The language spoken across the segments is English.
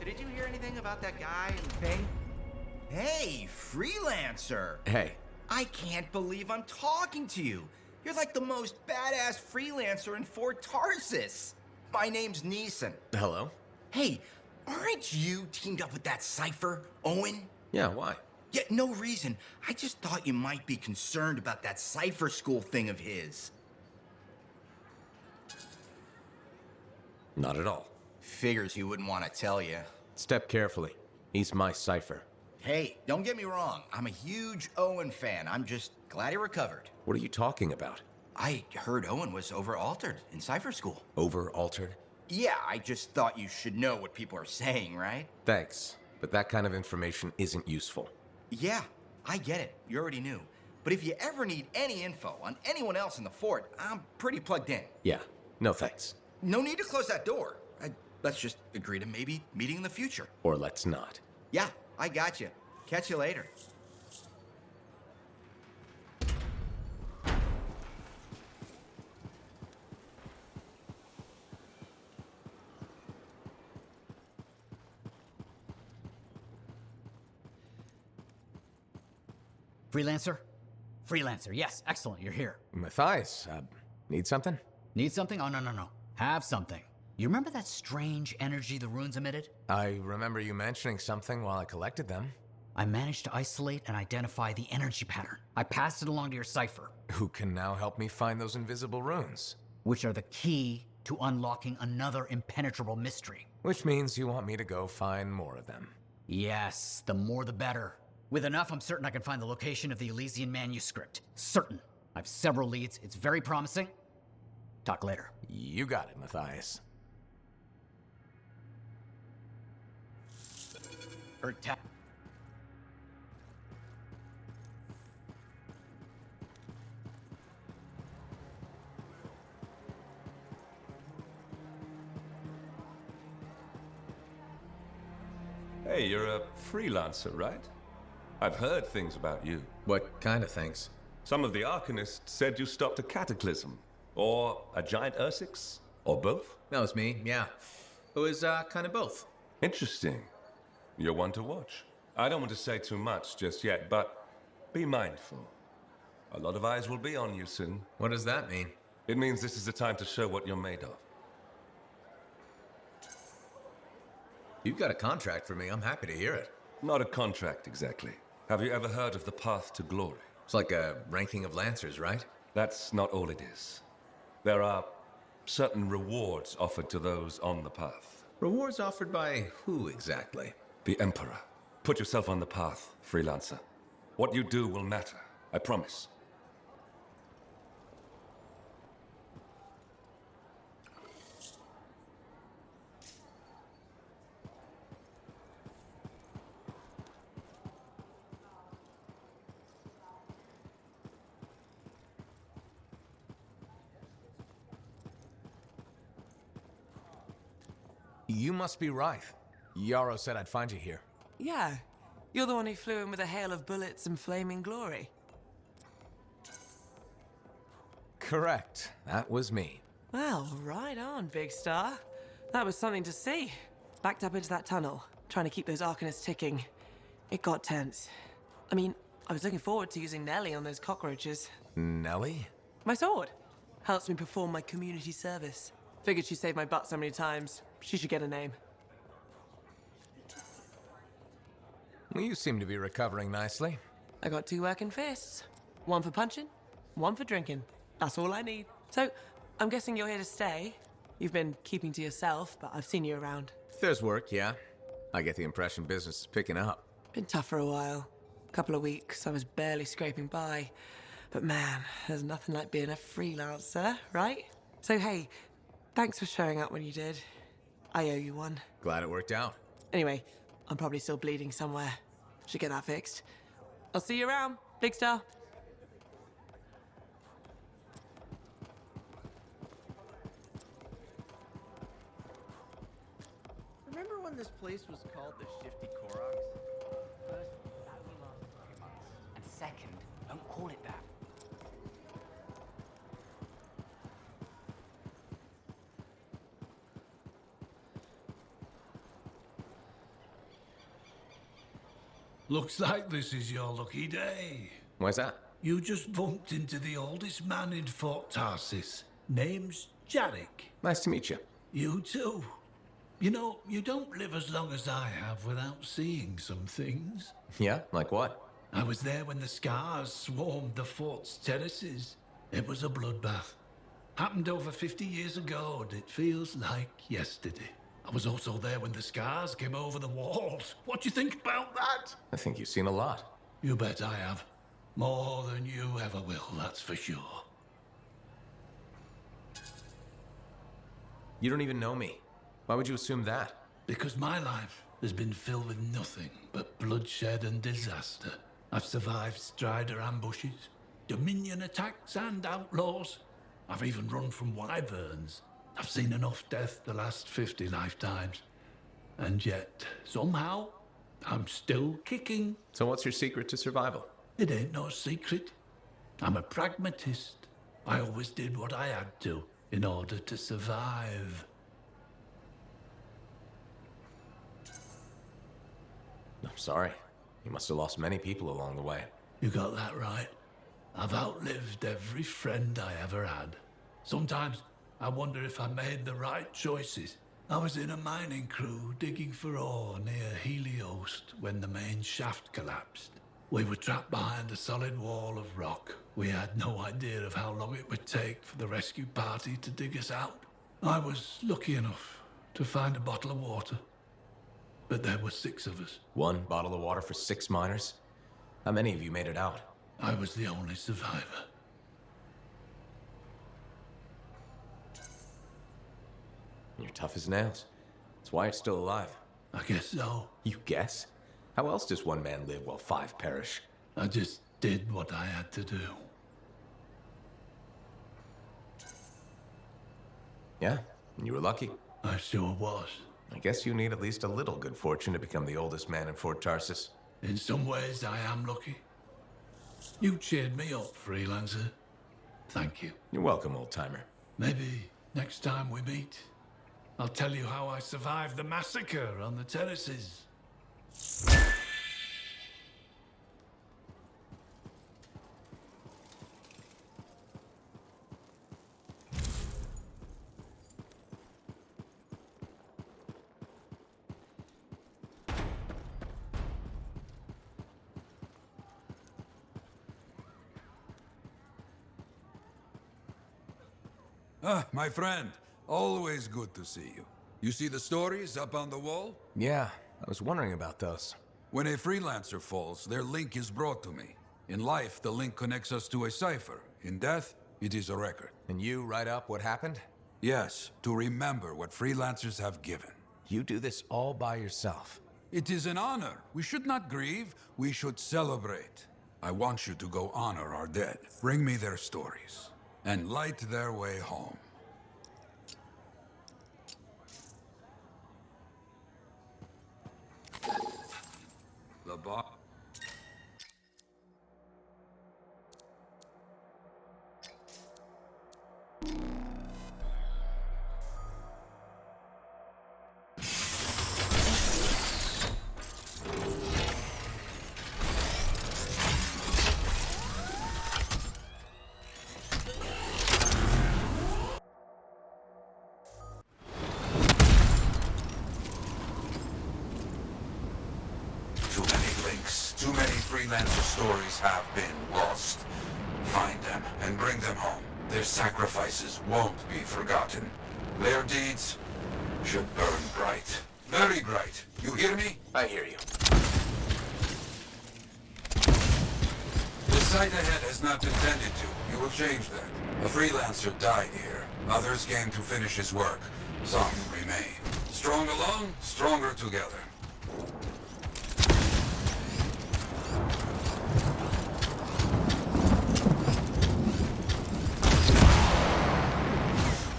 did you hear anything about that guy in the thing? Hey, freelancer! Hey. I can't believe I'm talking to you. You're like the most badass freelancer in Fort Tarsus. My name's Neeson. Hello? Hey, aren't you teamed up with that cipher, Owen? Yeah, why? Yeah, no reason. I just thought you might be concerned about that cipher school thing of his. Not at all. Figures he wouldn't want to tell you. Step carefully. He's my cipher. Hey, don't get me wrong. I'm a huge Owen fan. I'm just glad he recovered. What are you talking about? I heard Owen was over-altered in cipher school. Over-altered? Yeah, I just thought you should know what people are saying, right? Thanks, but that kind of information isn't useful. Yeah, I get it. You already knew. But if you ever need any info on anyone else in the fort, I'm pretty plugged in. Yeah, no thanks. No need to close that door. Let's just agree to maybe meeting in the future. Or let's not. Yeah, I got you. Catch you later. Freelancer? Freelancer, yes, excellent, you're here. Matthias, need something? Need something? Oh, no. Have something. You remember that strange energy the runes emitted? I remember you mentioning something while I collected them. I managed to isolate and identify the energy pattern. I passed it along to your cipher. Who can now help me find those invisible runes? Which are the key to unlocking another impenetrable mystery. Which means you want me to go find more of them. Yes, the more the better. With enough, I'm certain I can find the location of the Elysian manuscript. Certain. I have several leads. It's very promising. Talk later. You got it, Matthias. Hey, you're a freelancer, right? I've heard things about you. What kind of things? Some of the Arcanists said you stopped a cataclysm, or a giant Ursix, or both. That was me, yeah. It was, kind of both. Interesting. You're one to watch. I don't want to say too much just yet, but be mindful. A lot of eyes will be on you soon. What does that mean? It means this is the time to show what you're made of. You've got a contract for me. I'm happy to hear it. Not a contract, exactly. Have you ever heard of the path to glory? It's like a ranking of lancers, right? That's not all it is. There are certain rewards offered to those on the path. Rewards offered by who exactly? The Emperor. Put yourself on the path, freelancer. What you do will matter, I promise. You must be right. Yarrow said I'd find you here. Yeah. You're the one who flew in with a hail of bullets and flaming glory. Correct. That was me. Well, right on, big star. That was something to see. Backed up into that tunnel, trying to keep those Arcanists ticking. It got tense. I mean, I was looking forward to using Nellie on those cockroaches. Nellie? My sword. Helps me perform my community service. Figured she saved my butt so many times. She should get a name. Well, you seem to be recovering nicely. I got 2 working fists. One for punching, one for drinking. That's all I need. So, I'm guessing you're here to stay. You've been keeping to yourself, but I've seen you around. If there's work, yeah. I get the impression business is picking up. Been tough for a while. Couple of weeks, I was barely scraping by. But man, there's nothing like being a freelancer, right? So hey, thanks for showing up when you did. I owe you one. Glad it worked out. Anyway, I'm probably still bleeding somewhere. Should get that fixed. I'll see you around, big star. Remember when this place was called the Shifty Koroks? First, that would be last for 3 months. And second, don't call it that. Looks like this is your lucky day. Why's that? You just bumped into the oldest man in Fort Tarsis. Name's Jarek. Nice to meet you. You too. You know, you don't live as long as I have without seeing some things. Yeah? Like what? I was there when the scars swarmed the fort's terraces. It was a bloodbath. Happened over 50 years ago, and it feels like yesterday. I was also there when the scars came over the walls. What do you think about that? I think you've seen a lot. You bet I have. More than you ever will, that's for sure. You don't even know me. Why would you assume that? Because my life has been filled with nothing but bloodshed and disaster. I've survived Strider ambushes, Dominion attacks and outlaws. I've even run from wyverns. I've seen enough death to last 50 lifetimes. And yet, somehow, I'm still kicking. So what's your secret to survival? It ain't no secret. I'm a pragmatist. I always did what I had to in order to survive. I'm sorry. You must have lost many people along the way. You got that right. I've outlived every friend I ever had. Sometimes I wonder if I made the right choices. I was in a mining crew digging for ore near Heliost when the main shaft collapsed. We were trapped behind a solid wall of rock. We had no idea of how long it would take for the rescue party to dig us out. I was lucky enough to find a bottle of water. But there were 6 of us. 1 bottle of water for 6 miners? How many of you made it out? I was the only survivor. You're tough as nails. That's why you're still alive. I guess so. You guess? How else does one man live while 5 perish? I just did what I had to do. Yeah, and you were lucky. I sure was. I guess you need at least a little good fortune to become the oldest man in Fort Tarsis. In some ways, I am lucky. You cheered me up, freelancer. Thank you. You're welcome, old-timer. Maybe next time we meet, I'll tell you how I survived the massacre on the terraces. Ah, my friend. Always good to see you. You see the stories up on the wall? Yeah, I was wondering about those. When a freelancer falls, their link is brought to me. In life, the link connects us to a cipher. In death, it is a record. And you write up what happened? Yes, to remember what freelancers have given. You do this all by yourself. It is an honor. We should not grieve, we should celebrate. I want you to go honor our dead. Bring me their stories, and light their way home. The boss. Too many links, too many freelancer stories have been lost. Find them and bring them home. Their sacrifices won't be forgotten. Their deeds should burn bright. Very bright. You hear me? I hear you. The sight ahead has not been tended to. You will change that. A freelancer died here. Others came to finish his work. Some remain. Strong alone, stronger together.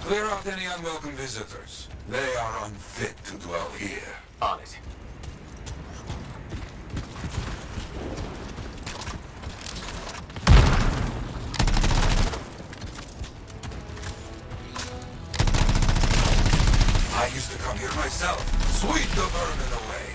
Clear out any unwelcome visitors. They are unfit to dwell here. On it. I used to come here myself. Sweep the vermin away.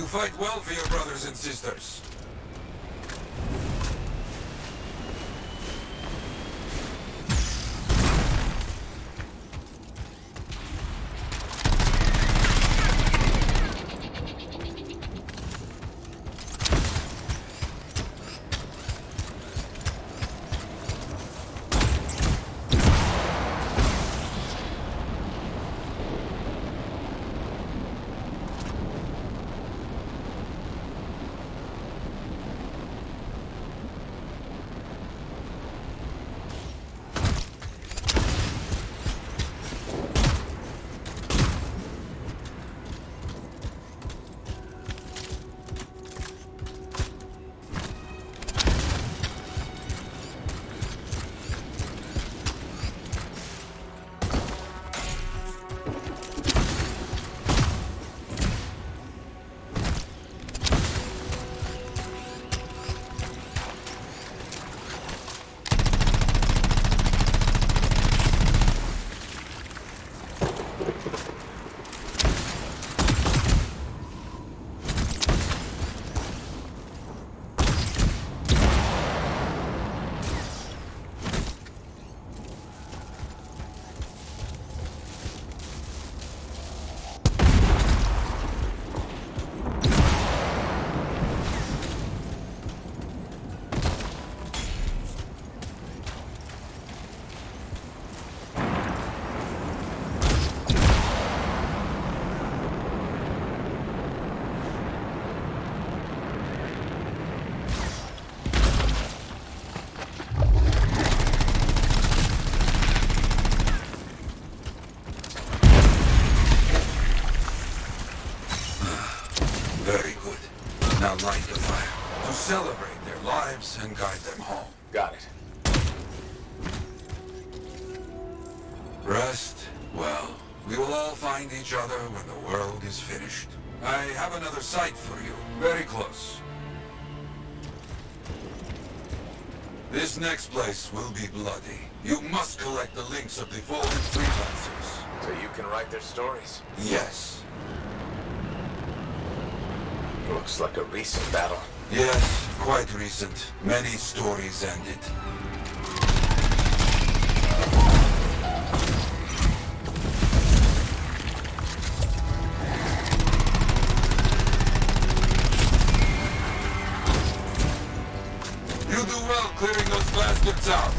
fight well for your brothers and sisters. Very good. Now light the fire to celebrate their lives and guide them home. Got it. Rest? Well, we will all find each other when the world is finished. I have another site for you, very close. This next place will be bloody. You must collect the links of the fallen freelancers. So you can write their stories. Yes. Looks like a recent battle. Yes, quite recent. Many stories ended. You do well clearing those bastards out.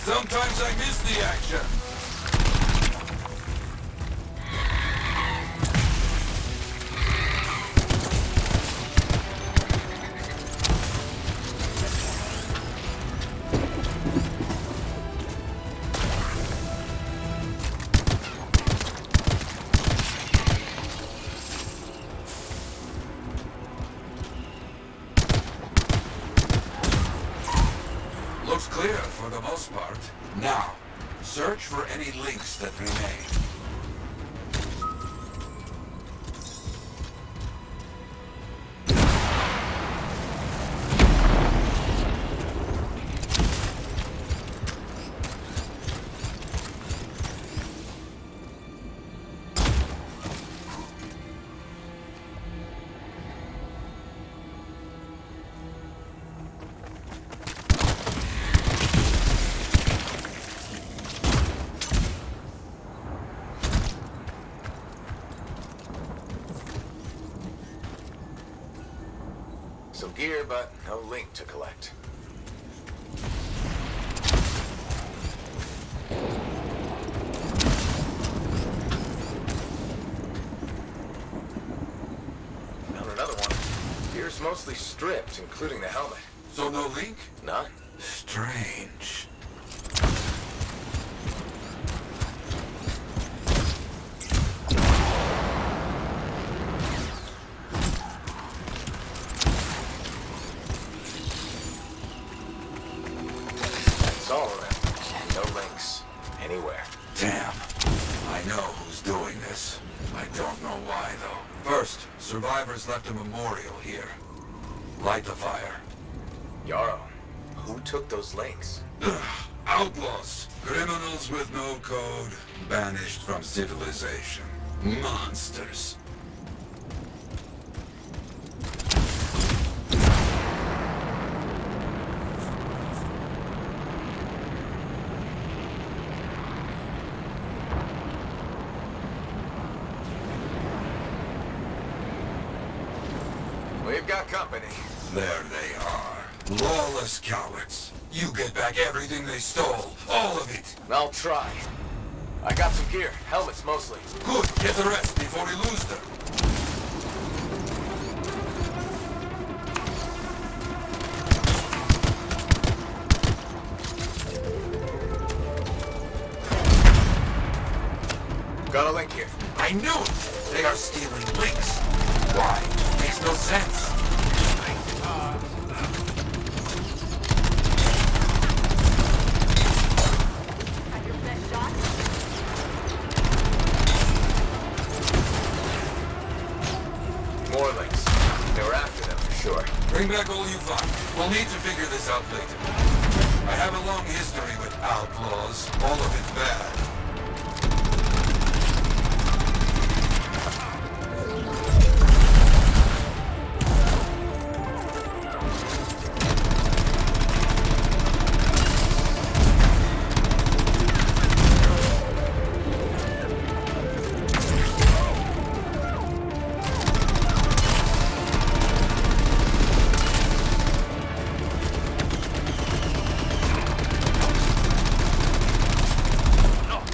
Sometimes I miss the action. Looks clear for the most part. Now, search for any links that remain. Some gear, but no link to collect. Found another one. Gear's mostly stripped, including the helmet. So no link? None. Strange. Don't know why, though. First, survivors left a memorial here. Light the fire. Yarrow, who took those links? Outlaws. Criminals with no code. Banished from civilization. Monsters. We've got company. There they are. Lawless cowards. You get back everything they stole. All of it. I'll try. I got some gear. Helmets mostly. Good. Get the rest before we lose them. Got a link here. I knew it! They are stealing links. Why? Makes no sense. More links. They were after them for sure. Bring back all you find. We'll need to figure this out later. I have a long history with outlaws. All of it bad.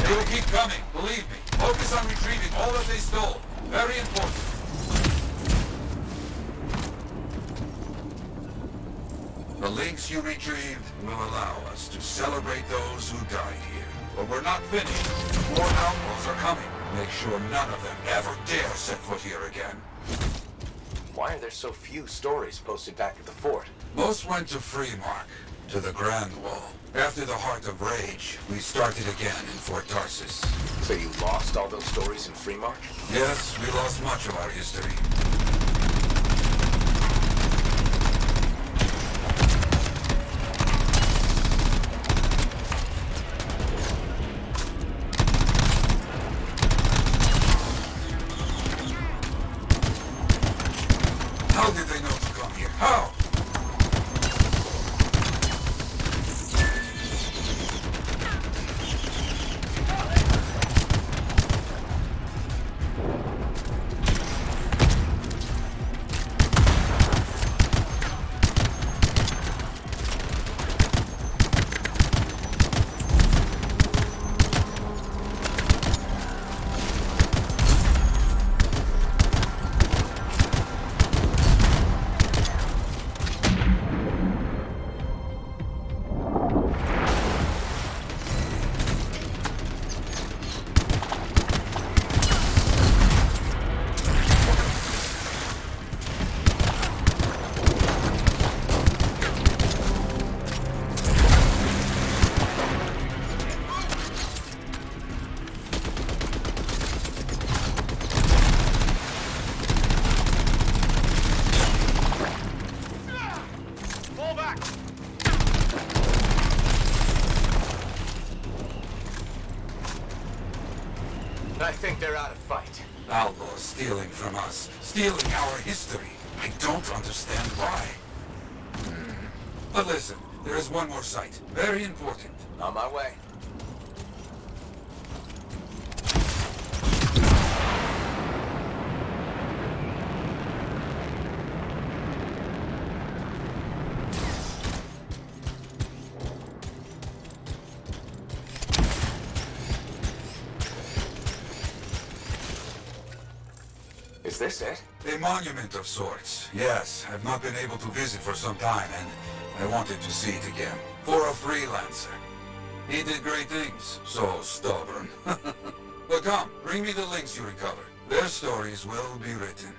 They will keep coming, believe me. Focus on retrieving all that they stole. Very important. The links you retrieved will allow us to celebrate those who died here. But we're not finished. More outlaws are coming. Make sure none of them ever dare set foot here again. Why are there so few stories posted back at the fort? Most went to Freemark, to the Grand Wall. After the Heart of Rage, we started again in Fort Tarsus. So you lost all those stories in Freemark? Yes, we lost much of our history. How did they know to come here? How? I think they're out of fight. Outlaws stealing from us, stealing our history. I don't understand why. But listen, there is one more site. Very important. On my way. Is this it? A monument of sorts. Yes, I've not been able to visit for some time, and I wanted to see it again. For a freelancer. He did great things. So stubborn. But come, bring me the links you recovered. Their stories will be written.